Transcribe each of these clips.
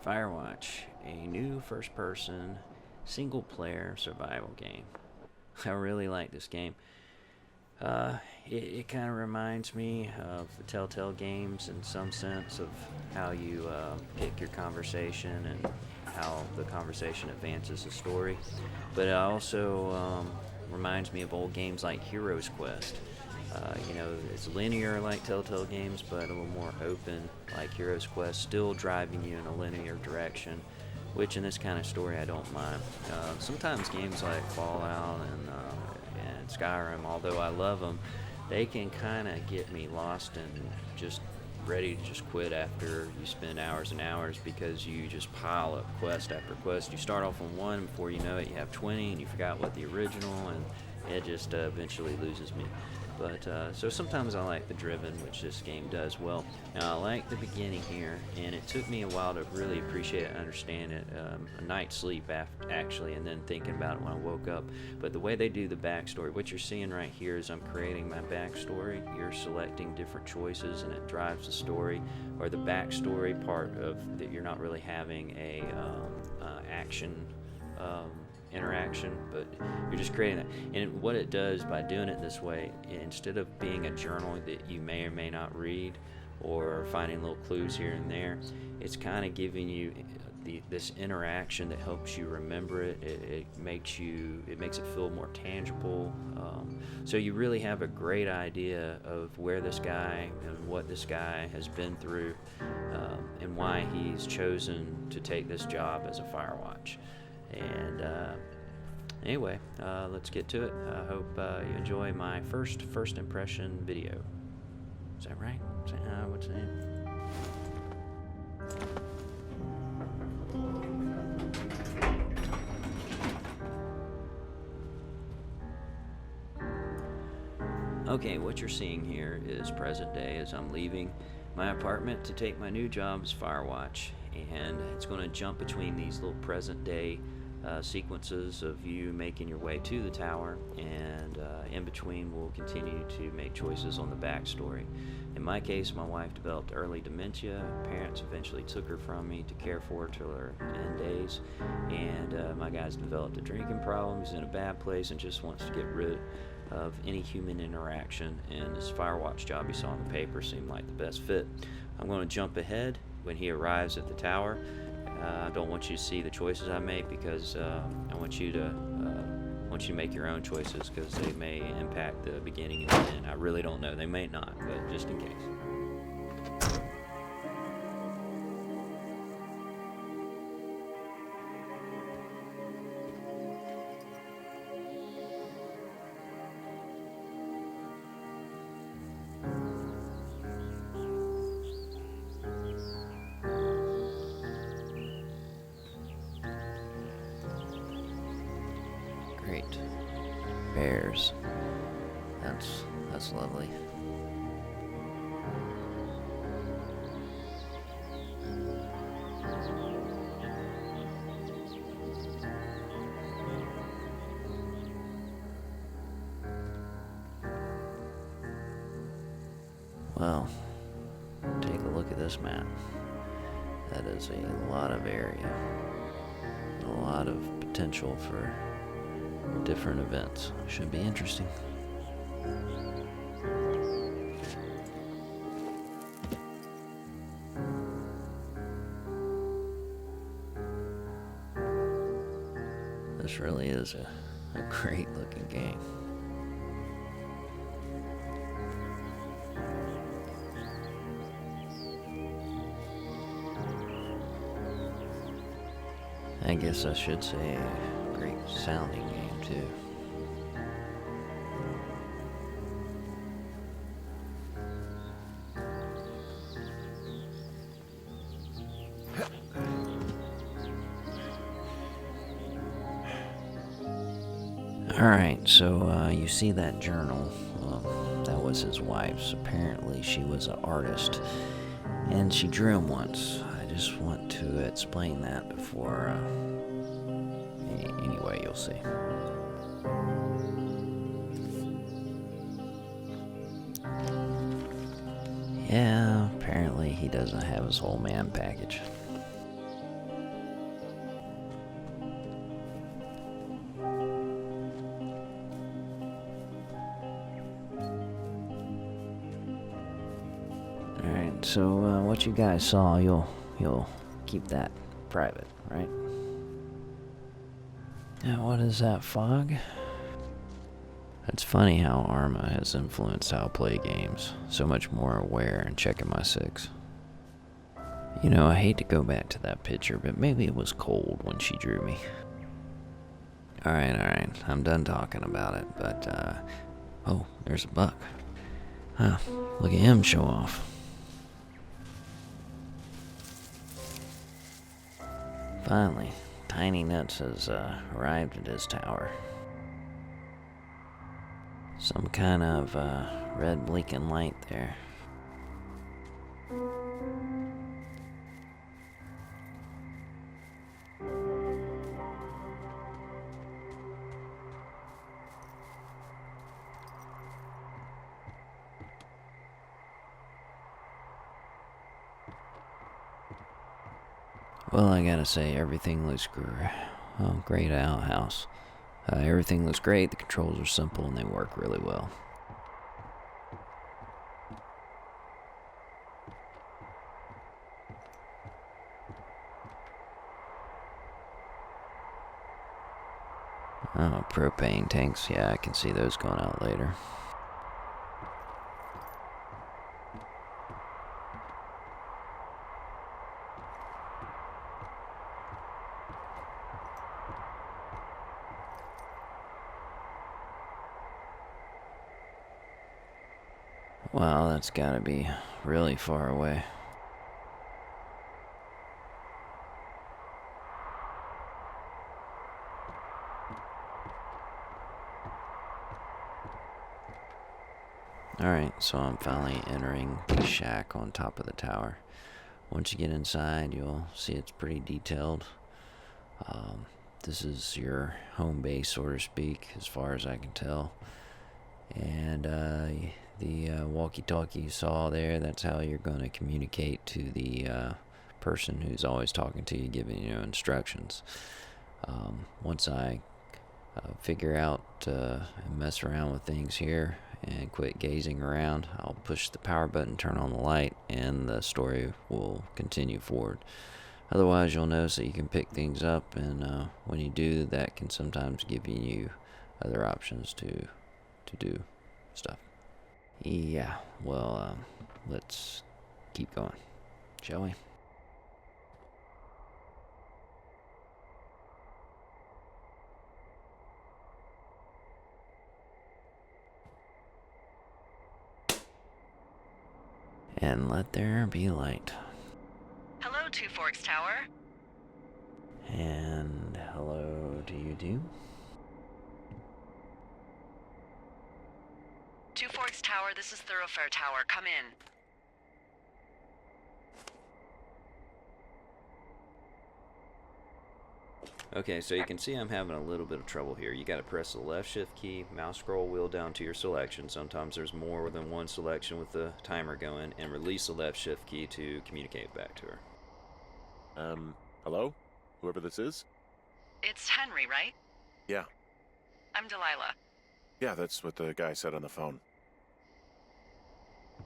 Firewatch, a new first-person, single-player survival game. I really like this game. It kind of reminds me of the Telltale games in some sense of how you pick your conversation and how the conversation advances the story. But it also reminds me of old games like Hero's Quest. It's linear like Telltale games, but a little more open like Hero's Quest, still driving you in a linear direction, which in this kind of story I don't mind. Sometimes games like Fallout and Skyrim, although I love them, they can kind of get me lost and just ready to just quit after you spend hours and hours because you just pile up quest after quest. You start off on one, and before you know it, you have 20, and you forgot what the original, and it just eventually loses me. But so sometimes I like the driven, which this game does well. Now I like the beginning here, and it took me a while to really appreciate it and understand it. A night's sleep actually, and then thinking about it when I woke up. But the way they do the backstory, what you're seeing right here is I'm creating my backstory. You're selecting different choices, and it drives the story, or the backstory part of that. You're not really having a action interaction, but you're just creating that. And what it does by doing it this way, instead of being a journal that you may or may not read or finding little clues here and there, it's kind of giving you this interaction that helps you remember it. It makes it feel more tangible. So you really have a great idea of where this guy and what this guy has been through, and why he's chosen to take this job as a Firewatch. And anyway, let's get to it. I hope you enjoy my first impression video. Is that right? What's the name? Okay, what you're seeing here is present day as I'm leaving my apartment to take my new job as Firewatch, and it's going to jump between these little present day sequences of you making your way to the tower, and in between we'll continue to make choices on the backstory. In my case, my wife developed early dementia. Parents eventually took her from me to care for her till her end days, and my guy's developed a drinking problem. He's in a bad place and just wants to get rid of any human interaction, and this Firewatch job he saw in the paper seemed like the best fit. I'm going to jump ahead when he arrives at the tower. I don't want you to see the choices I make because I want you to make your own choices, because they may impact the beginning and the end. I really don't know. They may not, but just in case. Great. Bears. That's lovely. Well, take a look at this map. That is a lot of area. A lot of potential for different events. Should be interesting. This really is a great looking game. I guess I should say a great sounding game too. Alright, so you see that journal. That was his wife's. Apparently she was an artist, and she drew him once. I just want to explain that before... Anyway, you'll see. Yeah, apparently he doesn't have his whole man package. Alright, so what you guys saw, you'll keep that private, right? Now, what is that, fog? It's funny how Arma has influenced how I play games. So much more aware and checking my six. You know, I hate to go back to that picture, but maybe it was cold when she drew me. Alright, I'm done talking about it, but, oh, there's a buck. Huh, look at him show off. Finally, Tiny Nuts has arrived at his tower. Some kind of red blinking light there. Well, I gotta say, everything looks great outhouse. Everything looks great, the controls are simple, and they work really well. Oh, propane tanks, yeah, I can see those going out later. Wow, that's gotta be really far away. Alright, so I'm finally entering the shack on top of the tower. Once you get inside, you'll see it's pretty detailed. This is your home base, so to speak, as far as I can tell. And the walkie-talkie you saw there, that's how you're going to communicate to the person who's always talking to you, giving you instructions. Once I figure out and mess around with things here and quit gazing around, I'll push the power button, turn on the light, and the story will continue forward. Otherwise, you'll notice that you can pick things up, and when you do, that can sometimes give you other options to do stuff. Yeah, well, let's keep going, shall we? And let there be light. Hello, Two Forks Tower. And hello to you too. Two Forks Tower, this is Thoroughfare Tower. Come in. Okay, so you can see I'm having a little bit of trouble here. You gotta press the left shift key, mouse scroll wheel down to your selection. Sometimes there's more than one selection with the timer going, and release the left shift key to communicate back to her. Hello? Whoever this is? It's Henry, right? Yeah. I'm Delilah. Yeah, that's what the guy said on the phone.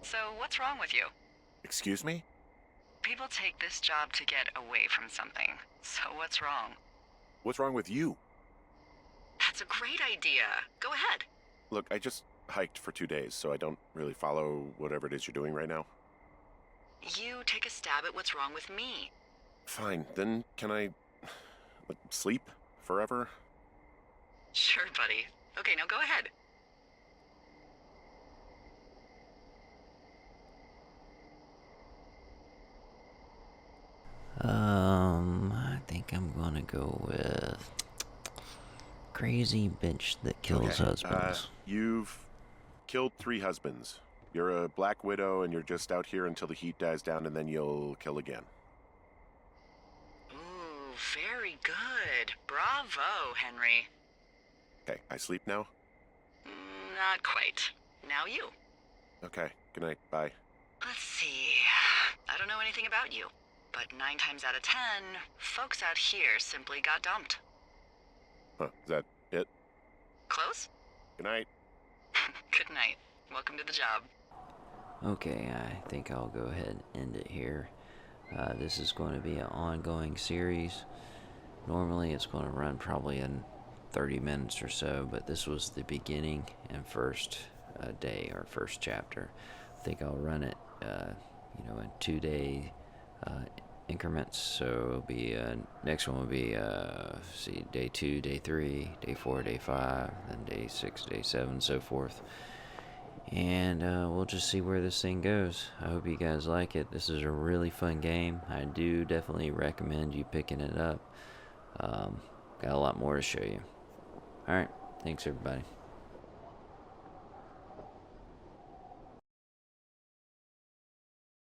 So, what's wrong with you? Excuse me? People take this job to get away from something. So, what's wrong? What's wrong with you? That's a great idea. Go ahead. Look, I just hiked for 2 days, so I don't really follow whatever it is you're doing right now. You take a stab at what's wrong with me. Fine, then can I sleep forever? Sure, buddy. Okay, now go ahead. I think I'm gonna go with crazy bitch that kills husbands. You've killed 3 husbands. You're a black widow and you're just out here until the heat dies down and then you'll kill again. Ooh, very good. Bravo, Henry. Okay, I sleep now? Not quite. Now you. Okay, good night, bye. Let's see. I don't know anything about you, but 9 times out of 10, folks out here simply got dumped. Huh, is that it? Close? Good night. Good night. Welcome to the job. Okay, I think I'll go ahead and end it here. This is going to be an ongoing series. Normally it's going to run probably in 30 minutes or so, but this was the beginning and first day or first chapter. I think I'll run it, in 2-day increments. So it'll be next one will be day 2, day 3, day 4, day 5, then day 6, day 7, so forth. And we'll just see where this thing goes. I hope you guys like it. This is a really fun game. I do definitely recommend you picking it up. Got a lot more to show you. Alright, thanks everybody.